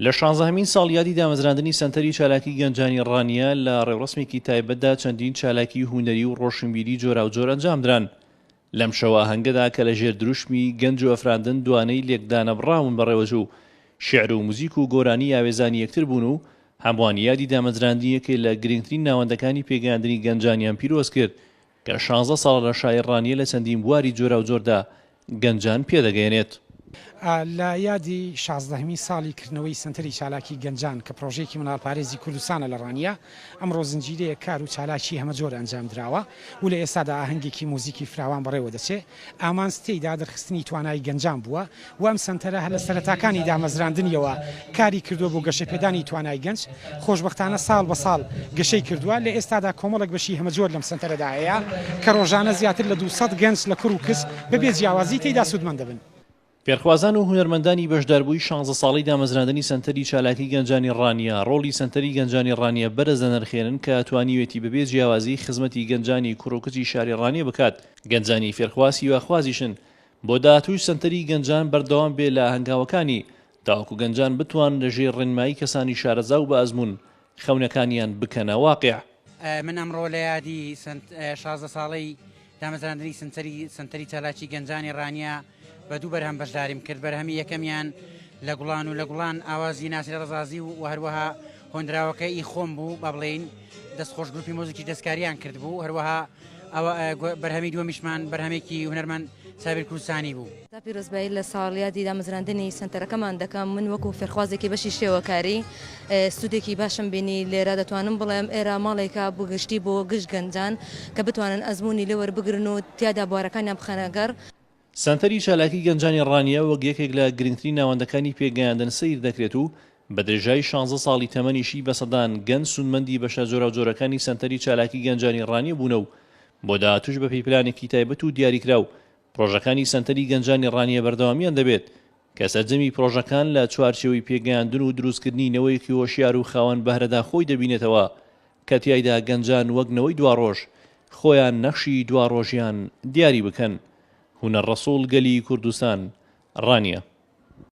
لە 16مین ساڵیادی دامەزراندنی سەنتەری چالاکی گەنجانی ڕانیە لە ڕێوڕسمێکی تایبەتدا چەندین چالاکی هونەری و ڕۆشنبیری جۆراوجۆر ئەنجامدران. لەم شەوە هەنگەدا کە لە ژێر دروشمی گەنج و ئەفراندن دوانەی لێکدانەبڕاون بەڕێوەجوو شێعر و موزیک و گۆرانی یاوێزانی یەکتر بوون و هەمووان یادی دامەزراندنیەکەی لە گرنگترین ناوەندەکانی پێگەیاندنی گەنجانیان پیرۆز کرد کە 16 ساڵ لە شایەر ڕانیە لە چەندین بواری جۆراوجۆردا گەنجان پێدەگەیەنێت. لە یادی 16مین ساڵی کردنەوەی سنتەری چالاکی گەنجان کە پرۆژێکی مناڵپارێزی کوردستانە لە ڕانیە ئەمڕۆ زنجیرەیە کار و چالاکی هەمە جۆر ئەنجام درراوە و لە ئێستادا ئاهەنگێکی موزیکی فراوان بەڕێوە دەچێت. ئامانستەیدا دەرخستنی توانای گەنجان بووە و ئەم سنتەرە هە لە سەرەتاکانی دامەزراندنیەوە کاری کردووە بۆ گەشەپێدانی توانای گەنج. خۆشبەختانە ساڵ بە ساڵ گەشەی کردووە. لە ئێستادا کۆمەڵک بەشی هەمە جۆر لەم سنتەرەدا هەیە کە ڕۆژانە زیاتر لە 200 گەنج لە کوڕ و کس بەبێ جیاوازی تێیدا سوودمەند دەبن. پێرخوازان و هونەرمەندانی بەشداربووی 16 ساڵی دامەزراندنی سەنتەری چالاکی گەنجانی ڕانیە ڕۆڵی سەنتەری گەنجانی ڕانیە بەرز دەنرخێنن کە توانیوێتی بەبێ جیاوازی خزمەتی گەنجانی کوڕوکچی شاری ڕانیە بکات. گەنجانی فێرخواسی واخوازیشن بۆ داهاتووی سەنتەری گەنجان بەردەوام بێ لە هەنگاوەکانی تاوەکو گەنجان بتوان لەژێر ڕێنمایی کەسانی شارەزا و بە ئەزمون خەونەکانیان بکەنە واقع. من ئەمڕۆ لە یادی 16 ساڵەی دامەزراندنی سەنتەری چالاکی گەنجانی ڕانیە بە دوو بەرهەم بەشداریم کرد. بەرهەمی یەکەمیان لە گوڵان ئاوازی ناسیر ڕەزازی و هەروەها هۆندراوەکەی خۆم بوو با بڵێین دەستخۆش گروپی مۆزیکی دەستکاریان کرد بوو. هەروەها بەرهەمی دووەمیشمان بەرهەمێکی هونەرمەند سابیر کوردستانی بوو. پیرۆزبایی لە ساڵیادی دامەزراندنی سنتەرەکەمان دەکەم. من وەکو فێرخوازێکی بەشی شێوەکاری سوودێکی باشم بینی لێرە دەتوانم بڵێم ئێرە ماڵێکە بگشتی بۆ گشت گەنجان کە بتوانن ئەزمموی لێوەربگرن و تیادا بوارەکانیان بخەنەگەر. سەنتەری چالاکی گەنجانی ڕانیە وەک یەکێک لە گرنگترین ناوەندەکانی پێگەیاندن سیر دەکرێت و بە درێژای 16 ساڵی تەمەنیشی بەسەدان گەنج سودمەندی بەشە جۆراوجۆرەکانی سەنتەری چالاکی گەنجانی ڕانیە بوونە و بۆ داهاتووش بە پێیپلانێکی تایبەت و دیاریکراو پرۆژەکانی سەنتەری گەنجانی ڕانیە بەردەوامیان دەبێت کە سەرجەمی پرۆژەکان لە چوارچێوەی پێگەیاندن و دروستکردنی نەوەیەکی هۆشیار و خاوەن بەهرەدا خۆی دەبینێتەوە کە تیایدا گەنجان وەک نەوەی دواڕۆژ خۆیان نەخشی دواڕۆژیان دیاری بکەن. هونەر ڕەسوڵ گەلی کوردستان ڕانیە.